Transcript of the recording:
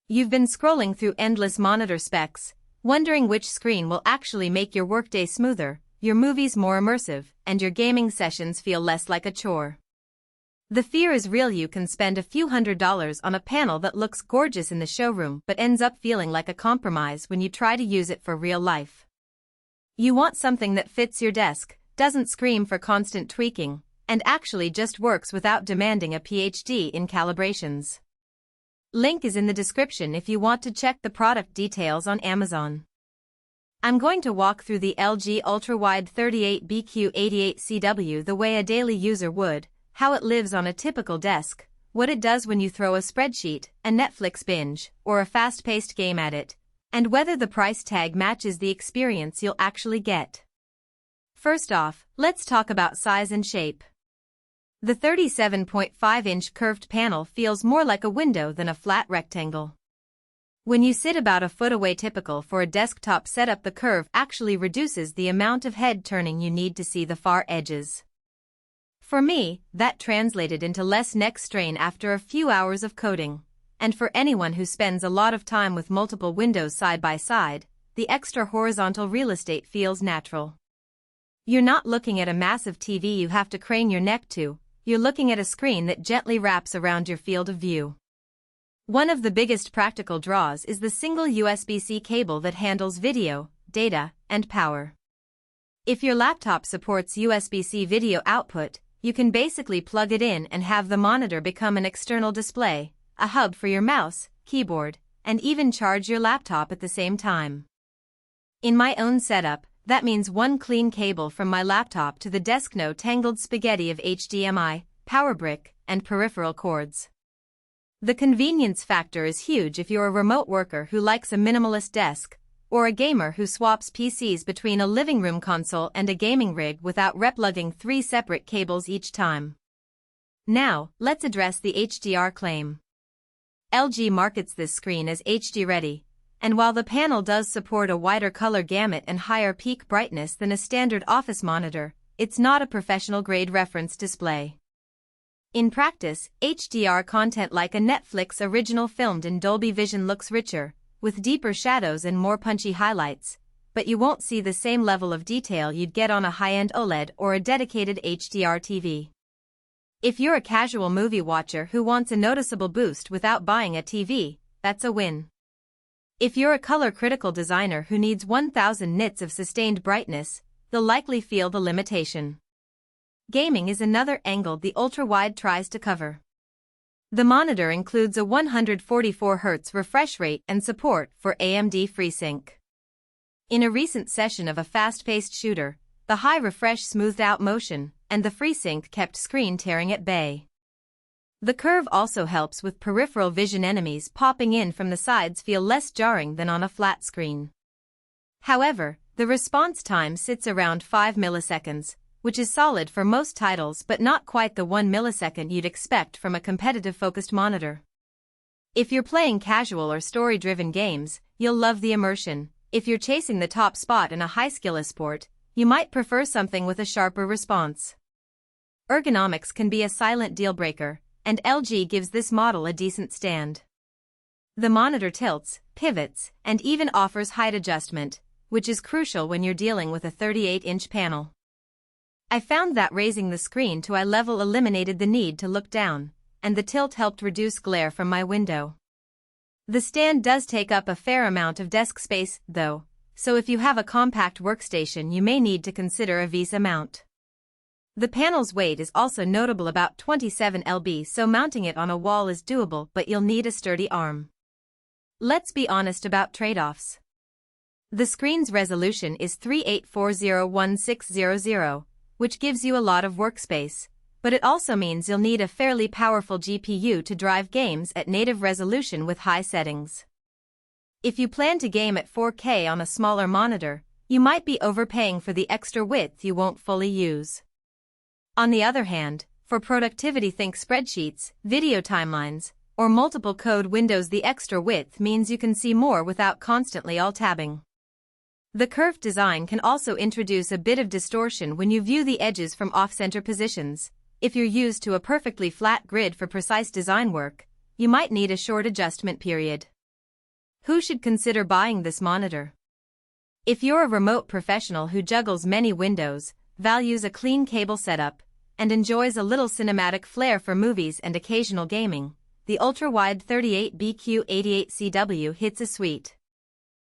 You've been scrolling through endless monitor specs, wondering which screen will actually make your workday smoother, your movies more immersive, and your gaming sessions feel less like a chore. The fear is real. You can spend a few $100s on a panel that looks gorgeous in the showroom but ends up feeling like a compromise when you try to use it for real life. You want something that fits your desk, doesn't scream for constant tweaking, and actually just works without demanding a PhD in calibrations. Link is in the description if you want to check the product details on Amazon. I'm going to walk through the LG UltraWide 38BQ88C the way a daily user would, how it lives on a typical desk, what it does when you throw a spreadsheet, a Netflix binge, or a fast-paced game at it, and whether the price tag matches the experience you'll actually get. First off, let's talk about size and shape. The 37.5-inch curved panel feels more like a window than a flat rectangle. When you sit about a foot away, typical for a desktop setup, the curve actually reduces the amount of head turning you need to see the far edges. For me, that translated into less neck strain after a few hours of coding, and for anyone who spends a lot of time with multiple windows side by side, the extra horizontal real estate feels natural. You're not looking at a massive TV you have to crane your neck to. You're looking at a screen that gently wraps around your field of view. One of the biggest practical draws is the single USB-C cable that handles video, data, and power. If your laptop supports USB-C video output, you can basically plug it in and have the monitor become an external display, a hub for your mouse, keyboard, and even charge your laptop at the same time. In my own setup, that means one clean cable from my laptop to the desk, no tangled spaghetti of HDMI, power brick, and peripheral cords. The convenience factor is huge if you're a remote worker who likes a minimalist desk, or a gamer who swaps PCs between a living room console and a gaming rig without replugging 3 separate cables each time. Now, let's address the HDR claim. LG markets this screen as HD ready, and while the panel does support a wider color gamut and higher peak brightness than a standard office monitor, it's not a professional-grade reference display. In practice, HDR content like a Netflix original filmed in Dolby Vision looks richer, with deeper shadows and more punchy highlights, but you won't see the same level of detail you'd get on a high-end OLED or a dedicated HDR TV. If you're a casual movie watcher who wants a noticeable boost without buying a TV, that's a win. If you're a color-critical designer who needs 1000 nits of sustained brightness, you'll likely feel the limitation. Gaming is another angle the UltraWide tries to cover. The monitor includes a 144Hz refresh rate and support for AMD FreeSync. In a recent session of a fast-paced shooter, the high refresh smoothed out motion, and the FreeSync kept screen tearing at bay. The curve also helps with peripheral vision. Enemies popping in from the sides feel less jarring than on a flat screen. However, the response time sits around 5 milliseconds, which is solid for most titles but not quite the 1 millisecond you'd expect from a competitive-focused monitor. If you're playing casual or story-driven games, you'll love the immersion. If you're chasing the top spot in a high-skill esport, you might prefer something with a sharper response. Ergonomics can be a silent deal-breaker, and LG gives this model a decent stand. The monitor tilts, pivots, and even offers height adjustment, which is crucial when you're dealing with a 38-inch panel. I found that raising the screen to eye level eliminated the need to look down, and the tilt helped reduce glare from my window. The stand does take up a fair amount of desk space, though, so if you have a compact workstation you may need to consider a VESA mount. The panel's weight is also notable, about 27 lb, so mounting it on a wall is doable, but you'll need a sturdy arm. Let's be honest about trade-offs. The screen's resolution is 38401600, which gives you a lot of workspace, but it also means you'll need a fairly powerful GPU to drive games at native resolution with high settings. If you plan to game at 4K on a smaller monitor, you might be overpaying for the extra width you won't fully use. On the other hand, for productivity, think spreadsheets, video timelines, or multiple code windows, the extra width means you can see more without constantly alt-tabbing. The curved design can also introduce a bit of distortion when you view the edges from off-center positions. If you're used to a perfectly flat grid for precise design work, you might need a short adjustment period. Who should consider buying this monitor? If you're a remote professional who juggles many windows, values a clean cable setup, and enjoys a little cinematic flair for movies and occasional gaming, the UltraWide 38BQ88CW hits a sweet